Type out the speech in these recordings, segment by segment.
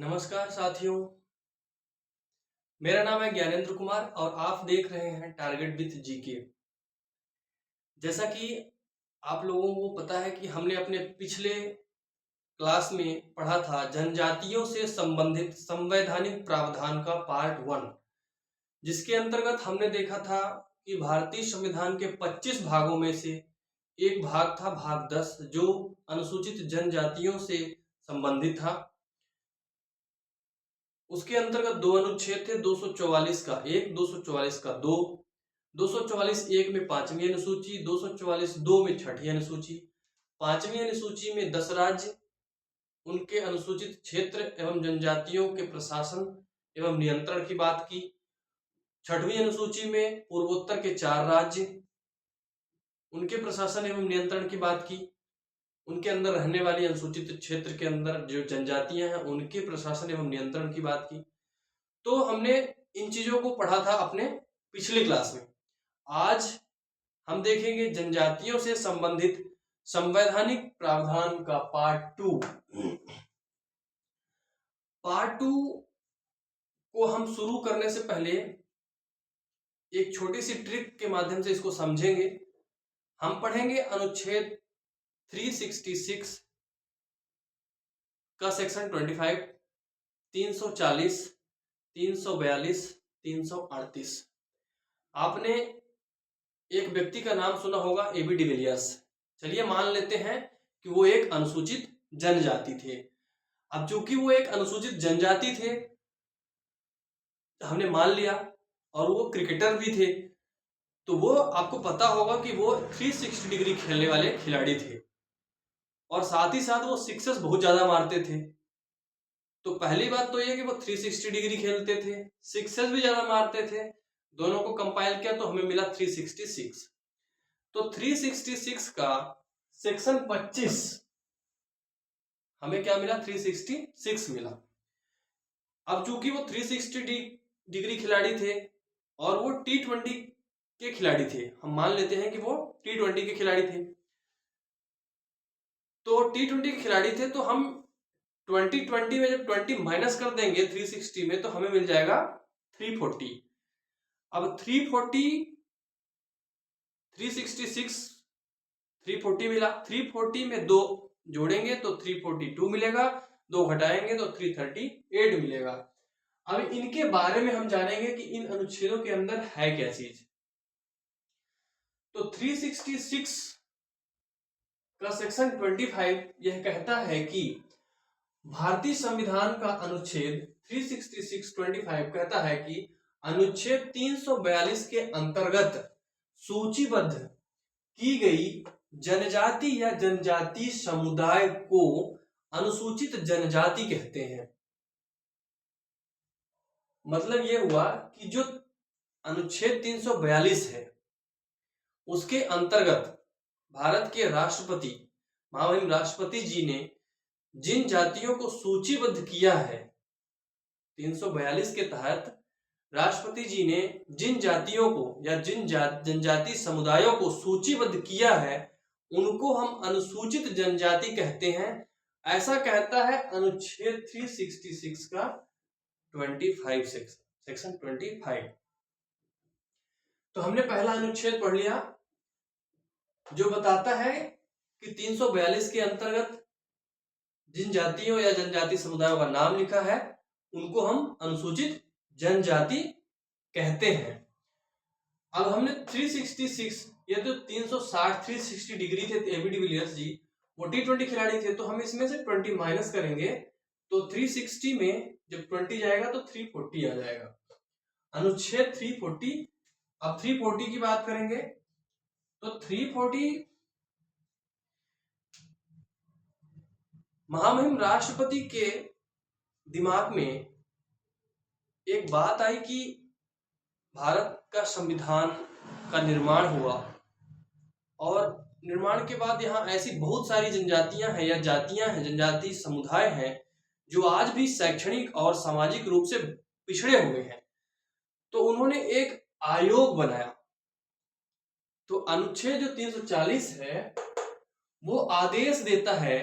नमस्कार साथियों, मेरा नाम है ज्ञानेंद्र कुमार और आप देख रहे हैं टारगेट विथ जीके। जैसा कि आप लोगों को पता है कि हमने अपने पिछले क्लास में पढ़ा था जनजातियों से संबंधित संवैधानिक प्रावधान का पार्ट 1, जिसके अंतर्गत हमने देखा था कि भारतीय संविधान के 25 भागों में से एक भाग था भाग 10 जो अनुसूचित जनजातियों से संबंधित था। उसके अंतर्गत दो अनुच्छेद थे, 244 का एक, 244 का दो, 244 एक में पांचवी अनुसूची, 244 दो में छठी अनुसूची। पांचवी अनुसूची में 10 राज्य, उनके अनुसूचित क्षेत्र एवं जनजातियों के प्रशासन एवं नियंत्रण की बात की। छठवीं अनुसूची में पूर्वोत्तर के 4 राज्य, उनके प्रशासन एवं नियंत्रण की बात की। उनके अंदर रहने वाली अनुसूचित क्षेत्र के अंदर जो जनजातियां हैं उनके प्रशासन एवं नियंत्रण की बात की। तो हमने इन चीजों को पढ़ा था अपने पिछली क्लास में। आज हम देखेंगे जनजातियों से संबंधित संवैधानिक प्रावधान का पार्ट 2। पार्ट 2 को हम शुरू करने से पहले एक छोटी सी ट्रिक के माध्यम से इसको समझेंगे। हम पढ़ेंगे अनुच्छेद 366 का सेक्शन 25, 340, 342, 338। आपने एक व्यक्ति का नाम सुना होगा, एबी डिविलियर्स। चलिए मान लेते हैं कि वो एक अनुसूचित जनजाति थे। अब चूंकि वो एक अनुसूचित जनजाति थे, हमने मान लिया, और वो क्रिकेटर भी थे, तो वो आपको पता होगा कि वो 360 डिग्री खेलने वाले खिलाड़ी थे और साथ ही साथ वो सिक्सेस बहुत ज्यादा मारते थे। तो पहली बात तो ये कि वो 360 डिग्री खेलते थे, सिक्सेस भी ज्यादा मारते थे। दोनों को कंपाइल किया तो हमें मिला 366। तो 366 का सेक्शन 25 हमें क्या मिला, 366 मिला। अब चूंकि वो 360 डिग्री खिलाड़ी थे और वो T20 के खिलाड़ी थे, हम मान लेते हैं कि वो T20 के खिलाड़ी थे। तो T20 के खिलाड़ी थे तो हम 2020 में जब 20 माइनस कर देंगे 360 में तो हमें मिल जाएगा 340। अब 340 366 340 मिला, 340 में 2 जोड़ेंगे तो 342 मिलेगा, 2 घटाएंगे तो 338 मिलेगा। अब इनके बारे में हम जानेंगे कि इन अनुच्छेदों के अंदर है क्या चीज। तो 366 का सेक्शन 25 यह कहता है कि भारतीय संविधान का अनुच्छेद 366(25) कहता है कि अनुच्छेद 342 के अंतर्गत सूचीबद्ध की गई जनजाति या जनजाति समुदाय को अनुसूचित जनजाति कहते हैं। मतलब ये हुआ कि जो अनुच्छेद 342 है उसके अंतर्गत भारत के राष्ट्रपति महामहिम राष्ट्रपति जी ने जिन जातियों को सूचीबद्ध किया है, 342 के तहत राष्ट्रपति जी ने जिन जातियों को या जिन जनजाति समुदायों को सूचीबद्ध किया है उनको हम अनुसूचित जनजाति कहते हैं। ऐसा कहता है अनुच्छेद 366 का 25 सेक्शन 25। तो हमने पहला अनुच्छेद पढ़ लिया जो बताता है कि 342 के अंतर्गत जिन जातियों या जनजाति समुदायों का नाम लिखा है उनको हम अनुसूचित जनजाति कहते हैं। अब हमने 366, ये तो 360 360 डिग्री थे एबी डिविलियर्स जी, वो T20 खिलाड़ी थे, तो हम इसमें से 20 माइनस करेंगे तो 360 में जब 20 जाएगा तो 340 आ जाएगा, अनुच्छेद 340। अब 340 की बात करेंगे तो 340 महामहिम राष्ट्रपति के दिमाग में एक बात आई कि भारत का संविधान का निर्माण हुआ और निर्माण के बाद यहाँ ऐसी बहुत सारी जनजातियां हैं या जातियां हैं, जनजाति समुदाय हैं जो आज भी शैक्षणिक और सामाजिक रूप से पिछड़े हुए हैं। तो उन्होंने एक आयोग बनाया। तो अनुच्छेद जो 340 है वो आदेश देता है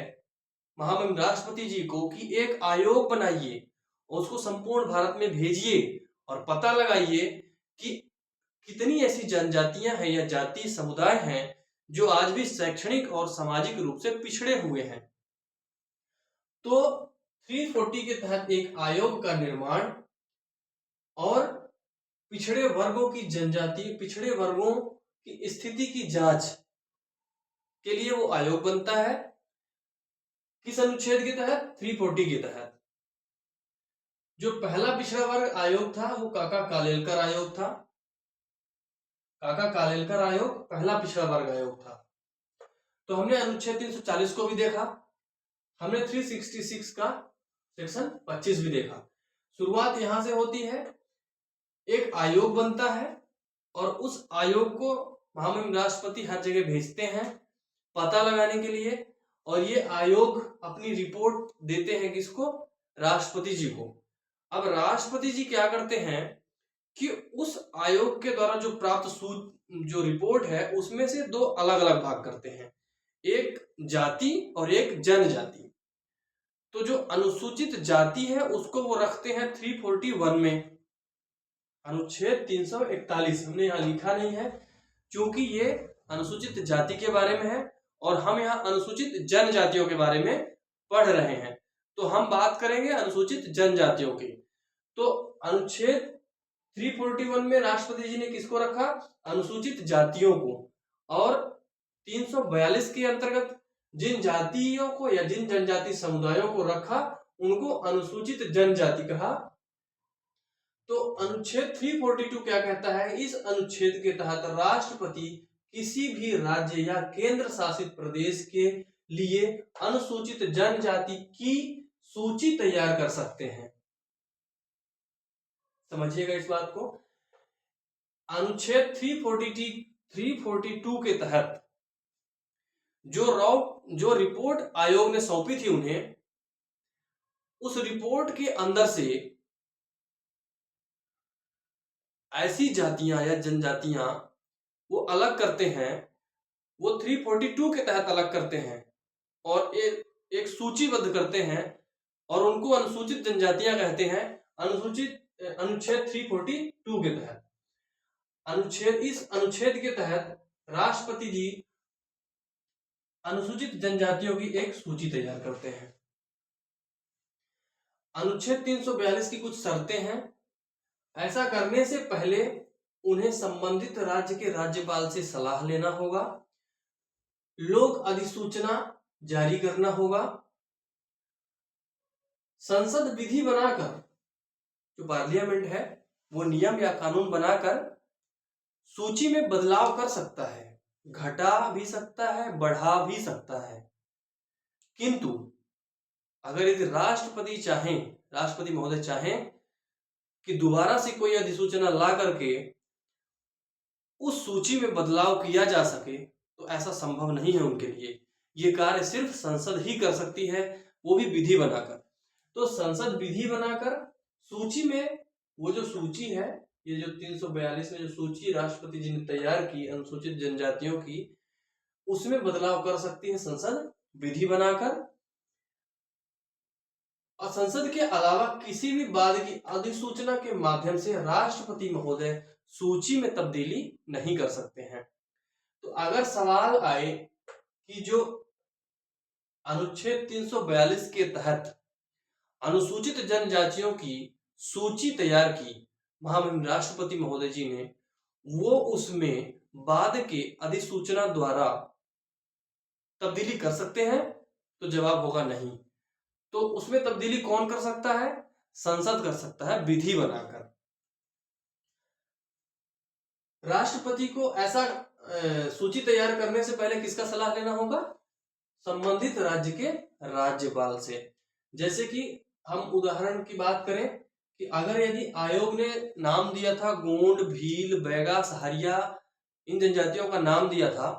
महामहिम राष्ट्रपति जी को कि एक आयोग बनाइए और उसको संपूर्ण भारत में भेजिए और पता लगाइए कि कितनी ऐसी जनजातियां हैं या जाति समुदाय हैं जो आज भी शैक्षणिक और सामाजिक रूप से पिछड़े हुए हैं। तो 340 के तहत एक आयोग का निर्माण और पिछड़े वर्गों की जनजाति, पिछड़े वर्गों की स्थिति की जांच के लिए वो आयोग बनता है। किस अनुच्छेद के तहत? 340 के तहत। जो पहला पिछड़ा वर्ग आयोग था वो काका कालेलकर आयोग था। काका कालेलकर आयोग पहला पिछड़ा वर्ग आयोग था। तो हमने अनुच्छेद 340 को भी देखा, हमने 366 का सेक्शन 25 भी देखा। शुरुआत यहां से होती है, एक आयोग बनता है और उस आयोग को महामहिम राष्ट्रपति हर जगह भेजते हैं पता लगाने के लिए, और ये आयोग अपनी रिपोर्ट देते हैं किसको? राष्ट्रपति जी को। अब राष्ट्रपति जी क्या करते हैं कि उस आयोग के द्वारा जो प्राप्त जो रिपोर्ट है उसमें से दो अलग अलग भाग करते हैं, एक जाति और एक जनजाति। तो जो अनुसूचित जाति है उसको वो रखते हैं 341 में, अनुच्छेद 341। हमने यहाँ लिखा नहीं है क्योंकि ये अनुसूचित जाति के बारे में है और हम यहाँ अनुसूचित जनजातियों के बारे में पढ़ रहे हैं, तो हम बात करेंगे अनुसूचित जनजातियों की। तो अनुच्छेद 341 में राष्ट्रपति जी ने किसको रखा? अनुसूचित जातियों को। और 342 के अंतर्गत जिन जातियों को या जिन जनजाति समुदायों को रखा उनको अनुसूचित जनजाति कहा। तो अनुच्छेद 342 क्या कहता है? इस अनुच्छेद के तहत राष्ट्रपति किसी भी राज्य या केंद्र शासित प्रदेश के लिए अनुसूचित जनजाति की सूची तैयार कर सकते हैं। समझिएगा इस बात को। अनुच्छेद 342 के तहत जो रिपोर्ट आयोग ने सौंपी थी उन्हें, उस रिपोर्ट के अंदर से ऐसी जातियां या जनजातियां वो अलग करते हैं, वो 342 के तहत अलग करते हैं और एक सूचीबद्ध करते हैं और उनको अनुसूचित जनजातियां कहते हैं। अनुच्छेद 342 के तहत इस अनुच्छेद के तहत राष्ट्रपति जी अनुसूचित जनजातियों की एक सूची तैयार करते हैं। अनुच्छेद 342 की कुछ शर्तें हैं। ऐसा करने से पहले उन्हें संबंधित राज्य के राज्यपाल से सलाह लेना होगा, लोक अधिसूचना जारी करना होगा, संसद विधि बनाकर, जो पार्लियामेंट है वो नियम या कानून बनाकर सूची में बदलाव कर सकता है, घटा भी सकता है, बढ़ा भी सकता है। किंतु अगर यदि राष्ट्रपति महोदय चाहें कि दोबारा से कोई अधिसूचना ला करके उस सूची में बदलाव किया जा सके, तो ऐसा संभव नहीं है उनके लिए। ये कार्य सिर्फ संसद ही कर सकती है, वो भी विधि बनाकर। तो संसद विधि बनाकर सूची में, वो जो सूची है, ये जो 342 में जो सूची राष्ट्रपति जी ने तैयार की अनुसूचित जनजातियों की, उसमें बदलाव कर सकती है संसद विधि बनाकर। और संसद के अलावा किसी भी बाद की अधिसूचना के माध्यम से राष्ट्रपति महोदय सूची में तब्दीली नहीं कर सकते हैं। तो अगर सवाल आए कि जो अनुच्छेद 342 के तहत अनुसूचित जनजातियों की सूची तैयार की महामहिम राष्ट्रपति महोदय जी ने, वो उसमें बाद के अधिसूचना द्वारा तब्दीली कर सकते हैं? तो जवाब होगा नहीं। तो उसमें तब्दीली कौन कर सकता है? संसद कर सकता है विधि बनाकर। राष्ट्रपति को ऐसा सूची तैयार करने से पहले किसका सलाह लेना होगा? संबंधित राज्य के राज्यपाल से। जैसे कि हम उदाहरण की बात करें कि अगर यदि आयोग ने नाम दिया था गोंड, भील, बैगा, सहारिया, इन जनजातियों का नाम दिया था,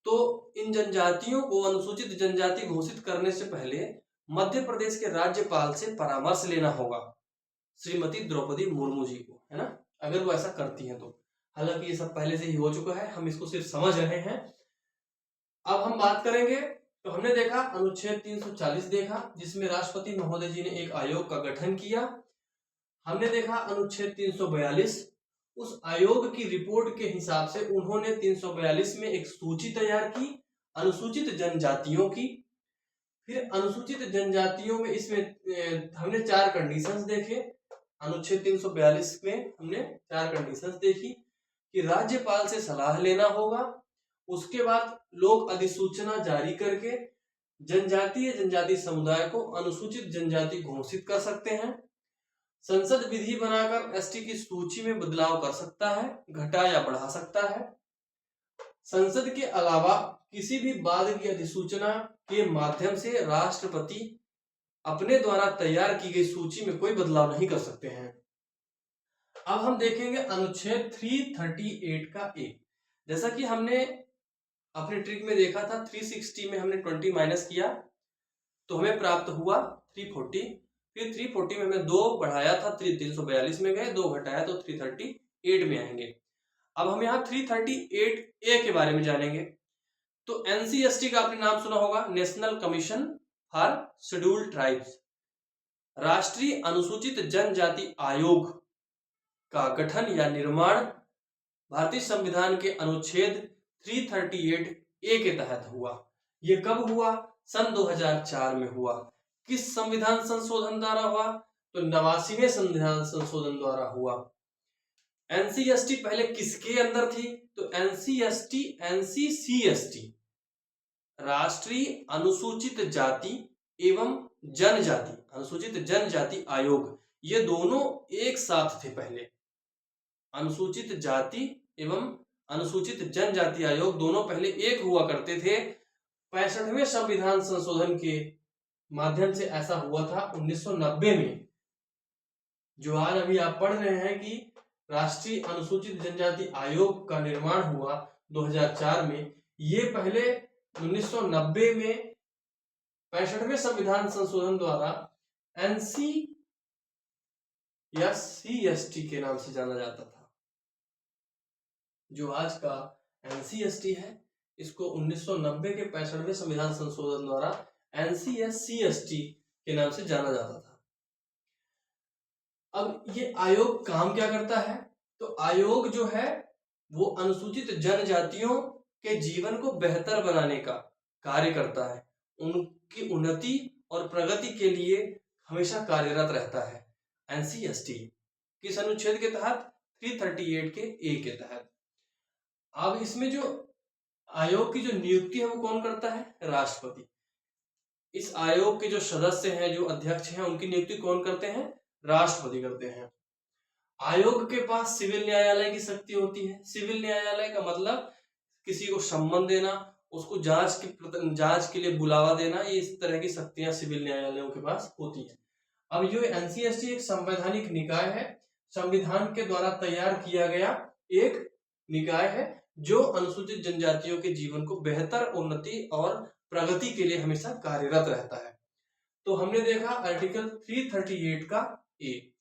तो इन जनजातियों को अनुसूचित जनजाति घोषित करने से पहले मध्य प्रदेश के राज्यपाल से परामर्श लेना होगा, श्रीमती द्रौपदी मुर्मू जी को, है ना, अगर वो ऐसा करती हैं तो। हालांकि ये सब पहले से ही हो चुका है, हम इसको सिर्फ समझ रहे हैं। अब हम बात करेंगे तो हमने देखा अनुच्छेद 340 देखा, जिसमें राष्ट्रपति महोदय जी ने एक आयोग का गठन किया। हमने देखा अनुच्छेद 342, उस आयोग की रिपोर्ट के हिसाब से उन्होंने 342 में एक सूची तैयार की अनुसूचित जनजातियों की। फिर अनुसूचित जनजातियों में इसमें हमने 4 कंडीशंस देखे। अनुच्छेद 342 में हमने 4 कंडीशंस देखी कि राज्यपाल से सलाह लेना होगा, उसके बाद लोग अधिसूचना जारी करके जनजातीय समुदाय को अनुसूचित जनजाति घोषित कर सकते हैं, संसद विधि बनाकर एसटी की सूची में बदलाव कर सकता है, घटा या बढ़ा सकता है। संसद के अलावा किसी भी बाद की अधिसूचना के माध्यम से राष्ट्रपति अपने द्वारा तैयार की गई सूची में कोई बदलाव नहीं कर सकते हैं। अब हम देखेंगे अनुच्छेद 338 का ए। जैसा कि हमने अपने ट्रिक में देखा था, 360 में हमने 20 माइनस किया तो हमें प्राप्त हुआ 340। फिर 340 में हमने 2 बढ़ाया था, 342 में गए, 2 घटाया तो 338 में आएंगे। अब हम यहाँ 338 ए के बारे में जानेंगे। तो एनसीएसटी का आपने नाम सुना होगा, national commission for scheduled tribes, राष्ट्रीय अनुसूचित जनजाति आयोग का गठन या निर्माण भारतीय संविधान के अनुच्छेद 338 ए के तहत हुआ। यह कब हुआ? सन 2004 में हुआ। किस संविधान संशोधन द्वारा हुआ? तो 89वें संविधान संशोधन द्वारा हुआ। एनसीएसटी पहले किसके अंदर थी? तो एनसीएसटी एनसीसीएसटी, राष्ट्रीय अनुसूचित जाति एवं जनजाति, अनुसूचित जनजाति आयोग, ये दोनों एक साथ थे पहले। अनुसूचित जाति एवं अनुसूचित जनजाति आयोग दोनों पहले एक हुआ करते थे। 65वें संविधान संशोधन के माध्यम से ऐसा हुआ था 1990 में। जो आज अभी आप पढ़ रहे हैं कि राष्ट्रीय अनुसूचित जनजाति आयोग का निर्माण हुआ 2004 में, ये पहले 1990 में 65वें संविधान संशोधन द्वारा एनसीएसटी के नाम से जाना जाता था। जो आज का एनसीएसटी है, इसको 1990 के 65वें संविधान संशोधन द्वारा एनसीएससीएसटी के नाम से जाना जाता था। अब ये आयोग काम क्या करता है? तो आयोग जो है वो अनुसूचित जनजातियों के जीवन को बेहतर बनाने का कार्य करता है, उनकी उन्नति और प्रगति के लिए हमेशा कार्यरत रहता है। एनसीएसटी किस अनुच्छेद के तहत? 338 के ए के तहत। अब इसमें जो आयोग की जो नियुक्ति है वो कौन करता है? राष्ट्रपति। इस आयोग के जो सदस्य हैं, जो अध्यक्ष हैं, उनकी नियुक्ति कौन करते हैं? राष्ट्रपति करते हैं। आयोग के पास सिविल न्यायालय की शक्ति होती है। सिविल न्यायालय का मतलब किसी को सम्मन देना, उसको जांच के लिए बुलावा देना, ये इस तरह की शक्तियां सिविल न्यायालयों के पास होती है। अब जो एनसीएसटी एक संवैधानिक निकाय है, संविधान के द्वारा तैयार किया गया एक निकाय है जो अनुसूचित जनजातियों के जीवन को बेहतर उन्नति और प्रगति के लिए हमेशा कार्यरत रहता है। तो हमने देखा आर्टिकल 338 का ए।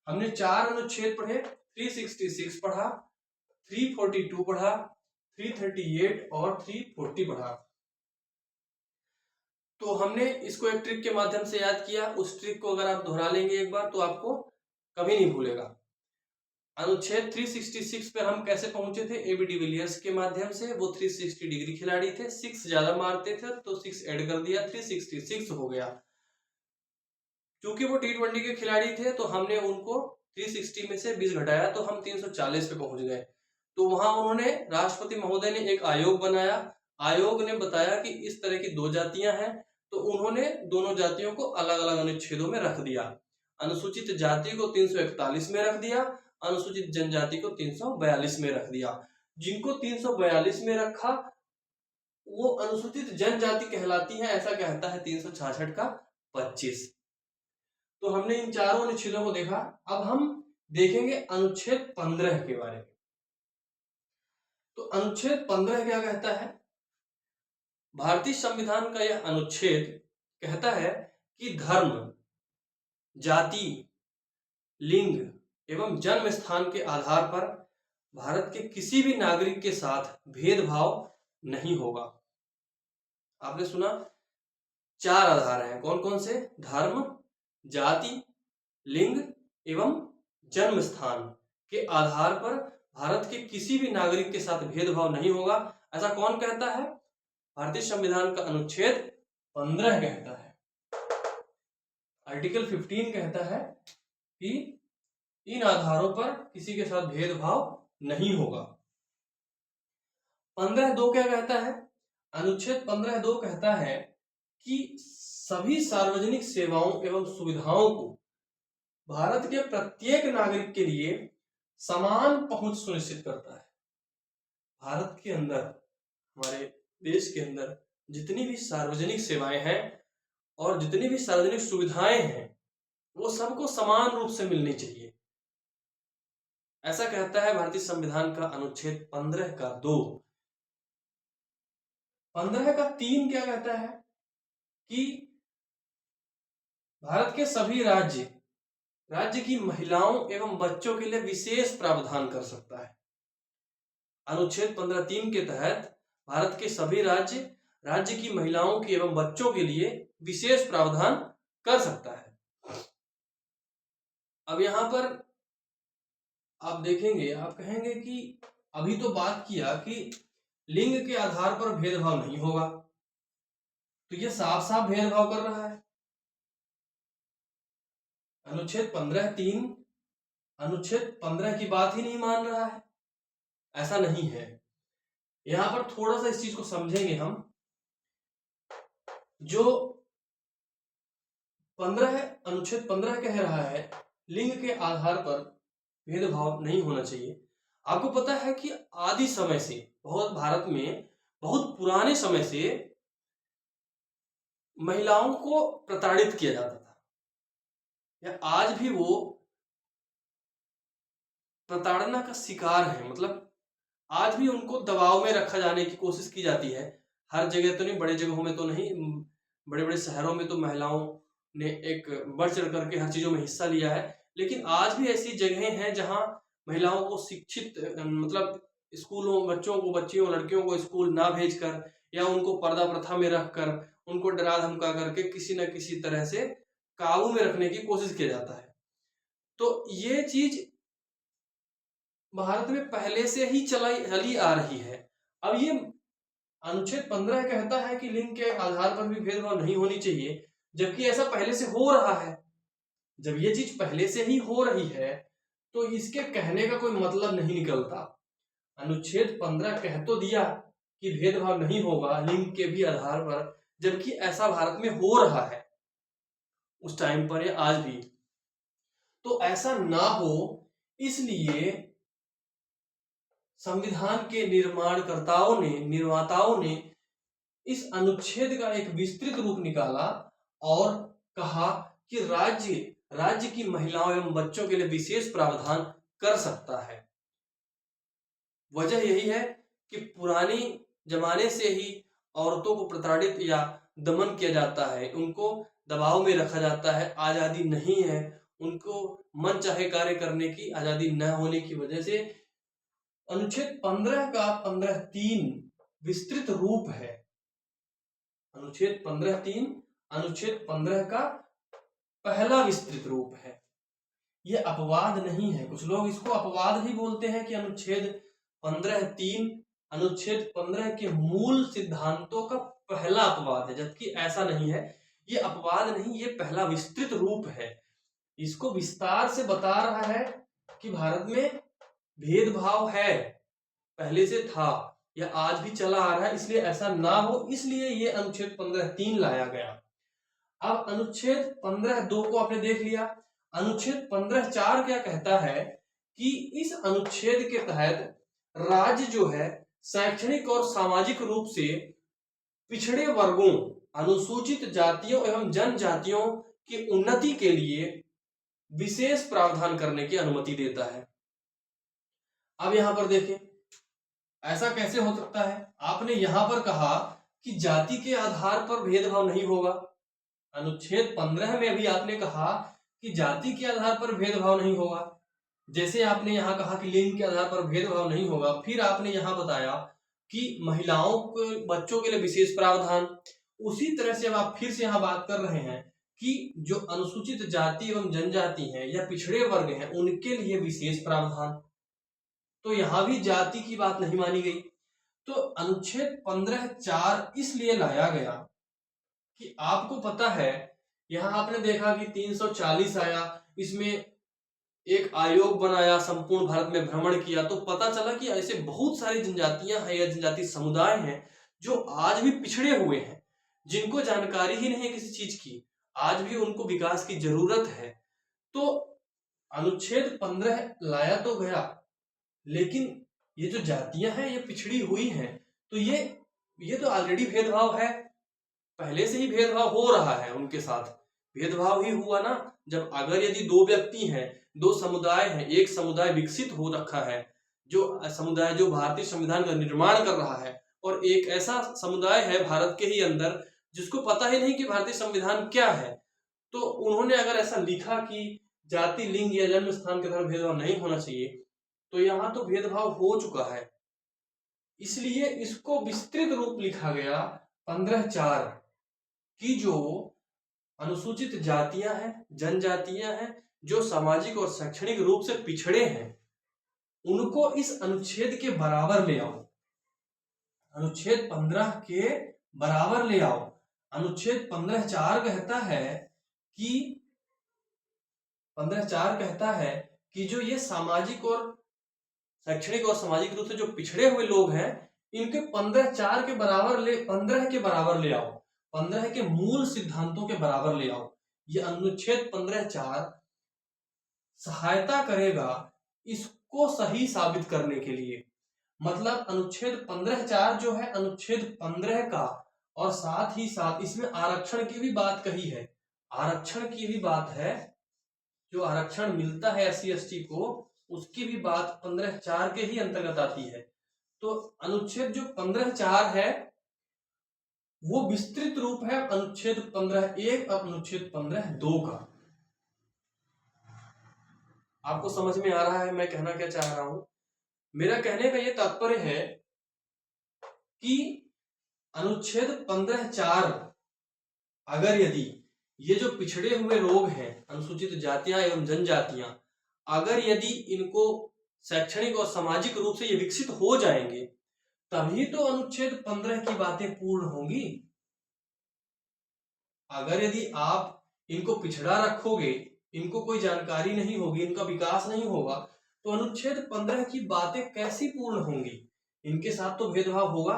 हमने 4 अनुच्छेद पढ़े, 366 पढ़ा, 342 पढ़ा, 338 और 340 पढ़ा। तो हमने इसको एक ट्रिक के माध्यम से याद किया। उस ट्रिक को अगर आप दोहरा लेंगे एक बार तो आपको कभी नहीं भूलेगा। अनुच्छेद 366 पर हम कैसे पहुंचे थे? एबी डिविलियर्स के माध्यम से। वो 360 डिग्री खिलाड़ी थे, 6 ज्यादा मारते थे तो 6 ऐड कर दिया, 366 हो गया। क्योंकि वो T20 के खिलाड़ी थे तो हमने उनको 360 में से 20 घटाया तो हम 340 पे पहुंच गए। तो वहां उन्होंने, राष्ट्रपति महोदय ने एक आयोग बनाया। आयोग ने बताया कि इस तरह की 2 जातियां हैं, तो उन्होंने दोनों जातियों को अलग अलग अनुच्छेदों में रख दिया। अनुसूचित जाति को 341 में रख दिया, अनुसूचित जनजाति को 342 में रख दिया। जिनको 342 में रखा वो अनुसूचित जनजाति कहलाती है, ऐसा कहता है 366 का 25। तो हमने इन चारों अनुच्छेदों को देखा। अब हम देखेंगे अनुच्छेद 15 के बारे में। तो अनुच्छेद 15 क्या कहता है? भारतीय संविधान का यह अनुच्छेद कहता है कि धर्म, जाति, लिंग एवं जन्म स्थान के आधार पर भारत के किसी भी नागरिक के साथ भेदभाव नहीं होगा। आपने सुना 4 आधार हैं, कौन कौन से? धर्म, जाति, लिंग एवं जन्म स्थान के आधार पर भारत के किसी भी नागरिक के साथ भेदभाव नहीं होगा। ऐसा कौन कहता है? भारतीय संविधान का अनुच्छेद 15 कहता है। आर्टिकल 15 कहता है कि इन आधारों पर किसी के साथ भेदभाव नहीं होगा। 15(2) क्या कहता है? अनुच्छेद 15(2) कहता है कि सभी सार्वजनिक सेवाओं एवं सुविधाओं को भारत के प्रत्येक नागरिक के लिए समान पहुंच सुनिश्चित करता है। भारत के अंदर, हमारे देश के अंदर जितनी भी सार्वजनिक सेवाएं हैं और जितनी भी सार्वजनिक सुविधाएं हैं वो सबको समान रूप से मिलनी चाहिए, ऐसा कहता है भारतीय संविधान का अनुच्छेद 15(2). 15(3) क्या कहता है कि भारत के सभी राज्य की महिलाओं एवं बच्चों के लिए विशेष प्रावधान कर सकता है। अनुच्छेद 15(3) के तहत भारत के सभी राज्य की महिलाओं के एवं बच्चों के लिए विशेष प्रावधान कर सकता है। अब यहां पर आप देखेंगे, आप कहेंगे कि अभी तो बात किया कि लिंग के आधार पर भेदभाव नहीं होगा, तो ये साफ साफ भेदभाव कर रहा है। अनुच्छेद 15(3) अनुच्छेद 15 की बात ही नहीं मान रहा है, ऐसा नहीं है। यहां पर थोड़ा सा इस चीज को समझेंगे हम। जो अनुच्छेद 15 कह रहा है लिंग के आधार पर भेदभाव नहीं होना चाहिए। आपको पता है कि आदि समय से भारत में बहुत पुराने समय से महिलाओं को प्रताड़ित किया जाता था, या आज भी वो प्रताड़ना का शिकार है। मतलब आज भी उनको दबाव में रखा जाने की कोशिश की जाती है। हर जगह तो नहीं, बड़े जगहों में तो नहीं, बड़े बड़े शहरों में तो महिलाओं ने एक बढ़ चढ़ करके हर चीजों में हिस्सा लिया है, लेकिन आज भी ऐसी जगहें हैं जहां महिलाओं को शिक्षित, मतलब स्कूलों, बच्चियों लड़कियों को स्कूल ना भेजकर या उनको पर्दा प्रथा में रखकर उनको डरा धमका करके किसी न किसी तरह से काबू में रखने की कोशिश किया जाता है। तो ये चीज भारत में पहले से ही चली आ रही है। अब ये अनुच्छेद 15 कहता है कि लिंग के आधार पर भी भेदभाव नहीं होनी चाहिए, जबकि ऐसा पहले से हो रहा है। जब ये चीज पहले से ही हो रही है तो इसके कहने का कोई मतलब नहीं निकलता। अनुच्छेद 15 कह तो दिया कि भेदभाव नहीं होगा लिंग के भी आधार पर, जबकि ऐसा भारत में हो रहा है उस टाइम पर या आज भी। तो ऐसा ना हो इसलिए संविधान के निर्माताओं ने इस अनुच्छेद का एक विस्तृत रूप निकाला और कहा कि राज्य की महिलाओं एवं बच्चों के लिए विशेष प्रावधान कर सकता है। वजह यही है कि पुरानी जमाने से ही औरतों को प्रताड़ित या दमन किया जाता है, उनको दबाव में रखा जाता है, आजादी नहीं है, उनको मन चाहे कार्य करने की आजादी न होने की वजह से अनुच्छेद 15 का 15(3) विस्तृत रूप है। अनुच्छेद 15(3) अनुच्छेद 15 का पहला विस्तृत रूप है। यह अपवाद नहीं है। कुछ लोग इसको अपवाद ही बोलते हैं कि अनुच्छेद 15(3) अनुच्छेद 15 के मूल सिद्धांतों का पहला अपवाद है, जबकि ऐसा नहीं है। ये अपवाद नहीं, ये पहला विस्तृत रूप है। इसको विस्तार से बता रहा है कि भारत में भेदभाव है, पहले से था या आज भी चला आ रहा है, इसलिए ऐसा ना हो, इसलिए ये अनुच्छेद 15(3) लाया गया। अब अनुच्छेद 15(2) को आपने देख लिया। अनुच्छेद 15(4) क्या कहता है कि इस अनुच्छेद के तहत राज्य जो है शैक्षणिक और सामाजिक रूप से पिछड़े वर्गों, अनुसूचित जातियों एवं जनजातियों की उन्नति के लिए विशेष प्रावधान करने की अनुमति देता है। अब यहां पर देखें, ऐसा कैसे हो सकता है? आपने यहां पर कहा कि जाति के आधार पर भेदभाव नहीं होगा। अनुच्छेद 15 में भी आपने कहा कि जाति के आधार पर भेदभाव नहीं होगा। जैसे आपने यहां कहा कि लिंग के आधार पर भेदभाव नहीं होगा, फिर आपने यहां बताया कि महिलाओं को, बच्चों के लिए विशेष प्रावधान। उसी तरह से अब आप फिर से यहाँ बात कर रहे हैं कि जो अनुसूचित जाति एवं जनजाति हैं या पिछड़े वर्ग हैं उनके लिए विशेष प्रावधान, तो यहाँ भी जाति की बात नहीं मानी गई। तो अनुच्छेद 15(4) इसलिए लाया गया कि आपको पता है, यहाँ आपने देखा कि 340 आया, इसमें एक आयोग बनाया, संपूर्ण भारत में भ्रमण किया, तो पता चला कि ऐसे बहुत सारी जनजातियां हैं या जनजाति समुदाय हैं जो आज भी पिछड़े हुए हैं, जिनको जानकारी ही नहीं है किसी चीज की, आज भी उनको विकास की जरूरत है। तो अनुच्छेद 15 लाया तो गया, लेकिन ये जो जातियां हैं ये पिछड़ी हुई हैं, तो ये तो ऑलरेडी भेदभाव है, पहले से ही भेदभाव हो रहा है, उनके साथ भेदभाव ही हुआ ना। जब अगर यदि दो व्यक्ति हैं, दो समुदाय हैं, एक समुदाय विकसित हो रखा है, जो समुदाय जो भारतीय संविधान का निर्माण कर रहा है, और एक ऐसा समुदाय है भारत के ही अंदर जिसको पता ही नहीं कि भारतीय संविधान क्या है, तो उन्होंने अगर ऐसा लिखा कि जाति, लिंग या जन्म स्थान के आधार भेदभाव नहीं होना चाहिए, तो यहाँ तो भेदभाव हो चुका है, इसलिए इसको विस्तृत रूप लिखा गया 15(4) कि जो अनुसूचित जातियां हैं, जनजातियां हैं, जो सामाजिक और शैक्षणिक रूप से पिछड़े हैं, उनको इस अनुच्छेद के बराबर ले आओ, अनुच्छेद 15 के बराबर ले आओ। अनुच्छेद 15(4) कहता है कि 15(4) कहता है कि जो ये सामाजिक और शैक्षणिक और सामाजिक रूप से जो पिछड़े हुए लोग हैं, इनके 15(4) के बराबर 15 के बराबर ले आओ, 15 के मूल सिद्धांतों के बराबर ले आओ। ये अनुच्छेद 15(4) सहायता करेगा इसको सही साबित करने के लिए। मतलब अनुच्छेद 15(4) जो है अनुच्छेद 15 का, और साथ ही साथ इसमें आरक्षण की भी बात कही है, आरक्षण की भी बात है, जो आरक्षण मिलता है SC ST को, उसकी भी बात 15(4) के ही अंतर्गत आती है। तो अनुच्छेद जो 15(4) है वो विस्तृत रूप है अनुच्छेद 15(1) और अनुच्छेद 15(2) का। आपको समझ में आ रहा है मैं कहना क्या चाह रहा हूं? मेरा कहने का ये तात्पर्य है कि अनुच्छेद 15(4) अगर यदि ये जो पिछड़े हुए लोग हैं, अनुसूचित जातियां एवं जनजातियां, अगर यदि इनको शैक्षणिक और सामाजिक रूप से ये विकसित हो जाएंगे, तभी तो अनुच्छेद 15 की बातें पूर्ण होंगी। अगर यदि आप इनको पिछड़ा रखोगे, इनको कोई जानकारी नहीं होगी, इनका विकास नहीं होगा, तो अनुच्छेद 15 की बातें कैसी पूर्ण होंगी? इनके साथ तो भेदभाव होगा।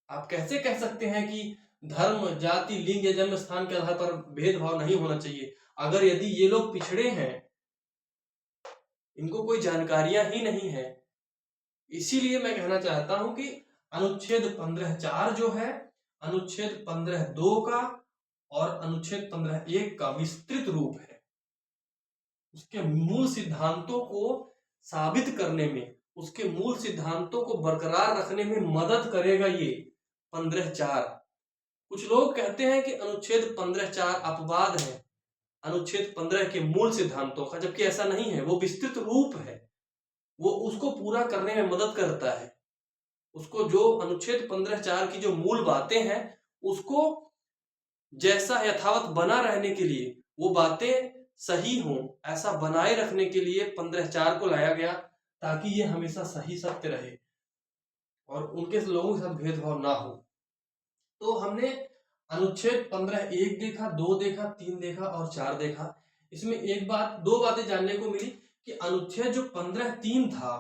आप कैसे कह सकते हैं कि धर्म, जाति, लिंग या जन्म स्थान के आधार पर भेदभाव नहीं होना चाहिए, अगर यदि ये लोग पिछड़े हैं, इनको कोई जानकारियां ही नहीं है। इसीलिए मैं कहना चाहता हूं कि अनुच्छेद 15(4) जो है अनुच्छेद 15(2) का और अनुच्छेद 15(1) का विस्तृत रूप है। उसके मूल सिद्धांतों को साबित करने में, उसके मूल सिद्धांतों को बरकरार रखने में मदद करेगा ये 15(4). कुछ लोग कहते हैं कि अनुच्छेद 15(4) अपवाद है अनुच्छेद 15 के मूल सिद्धांतों का, जबकि ऐसा नहीं है, वो विस्तृत रूप है, वो उसको पूरा करने में मदद करता है। उसको जो अनुच्छेद 15(4) की जो मूल बातें हैं, उसको जैसा यथावत बना रहने के लिए, वो बातें सही हों, ऐसा बनाए रखने के लिए 15(4) को लाया गया, ताकि ये हमेशा सही सत्य रहे और उनके लोगों के साथ भेदभाव ना हो। तो हमने अनुच्छेद 15(1) देखा, 2 देखा, 3 देखा और 4 देखा। इसमें दो बातें जानने को मिली कि अनुच्छेद जो 15(3) था,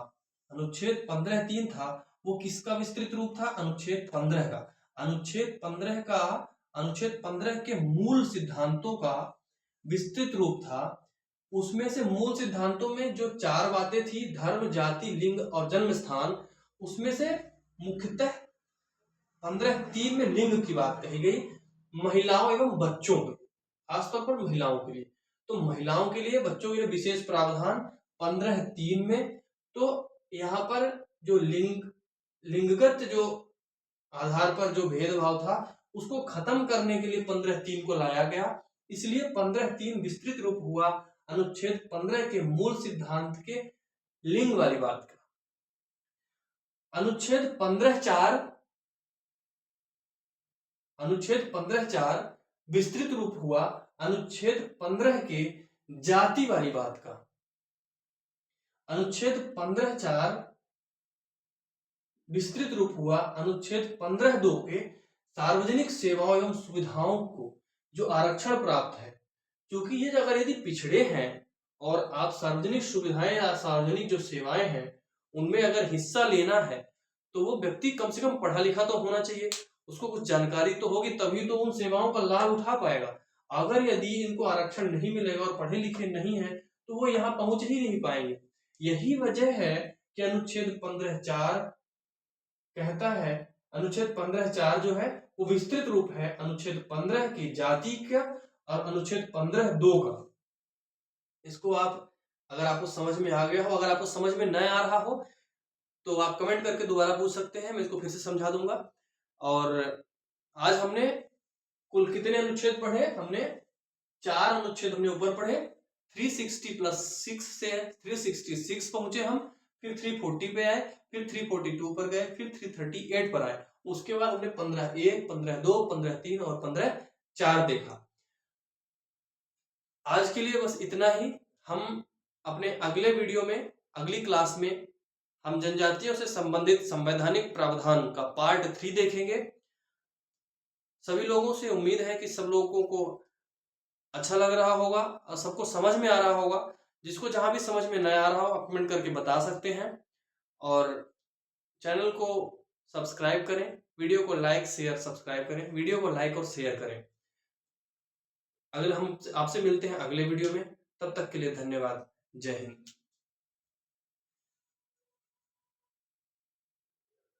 अनुच्छेद 15(3) था, वो किसका विस्तृत रूप था? अनुच्छेद 15 का। अनुच्छेद 15 के मूल सिद्धांतों का विस्तृत रूप था। उसमें से मूल सिद्धांतों में जो 4 बातें थी, धर्म, जाति, लिंग और जन्म स्थान, उसमें से मुख्यतः 15(3) में लिंग की बात कही गई, महिलाओं एवं बच्चों के, खासतौर पर महिलाओं के लिए। तो महिलाओं के लिए, बच्चों के लिए विशेष प्रावधान 15(3) में। तो यहाँ पर जो लिंगगत जो आधार पर जो भेदभाव था, उसको खत्म करने के लिए 15(3) को लाया गया। इसलिए 15(3) विस्तृत रूप हुआ अनुच्छेद 15 के मूल सिद्धांत के लिंग वाली बात का। अनुच्छेद 15(4) अनुच्छेद 15(4) विस्तृत रूप हुआ अनुच्छेद 15 के जाति वाली बात का। अनुच्छेद 15(4) विस्तृत रूप हुआ अनुच्छेद 15(2) के सार्वजनिक सेवाओं एवं सुविधाओं को जो आरक्षण प्राप्त है, क्योंकि ये अगर यदि पिछड़े हैं और आप सार्वजनिक सुविधाएं या सार्वजनिक जो सेवाएं हैं उनमें अगर हिस्सा लेना है तो वो व्यक्ति कम से कम पढ़ा लिखा तो होना चाहिए, उसको कुछ जानकारी तो होगी, तभी तो उन सेवाओं का लाभ उठा पाएगा। अगर यदि इनको आरक्षण नहीं मिलेगा और पढ़े लिखे नहीं है तो वो यहाँ पहुंच ही नहीं पाएंगे। यही वजह है कि अनुच्छेद 15(4) कहता है, अनुच्छेद 15(4) जो है वो विस्तृत रूप है अनुच्छेद 15 की जाति का और अनुच्छेद 15(2) का। इसको आप, अगर आपको समझ में आ गया हो, अगर आपको समझ में न आ रहा हो तो आप कमेंट करके दोबारा पूछ सकते हैं, मैं इसको फिर से समझा दूंगा। और आज हमने कुल कितने अनुच्छेद पढ़े? हमने 4 अनुच्छेद हमने ऊपर पढ़े। 360 + 6 से 366 पहुंचे हम, फिर 340 पे आए, फिर 342 पर गए, फिर 338 पर आए। उसके बाद हमने 15(1), 15(2), 15(3) और 15(4) देखा। आज के लिए बस इतना ही। हम अपने अगले वीडियो में, अगली क्लास में हम जनजातियों से संबंधित संवैधानिक प्रावधान का पार्ट 3 देखेंगे। सभी लोगों से उम्मीद है कि सब लोगों को अच्छा लग रहा होगा और सबको समझ में आ रहा होगा। जिसको जहां भी समझ में न आ रहा हो आप कमेंट करके बता सकते हैं। और चैनल को सब्सक्राइब करें, वीडियो को लाइक शेयर सब्सक्राइब करें, वीडियो को लाइक और शेयर करें। अगले हम आपसे मिलते हैं अगले वीडियो में, तब तक के लिए धन्यवाद। जय हिंद।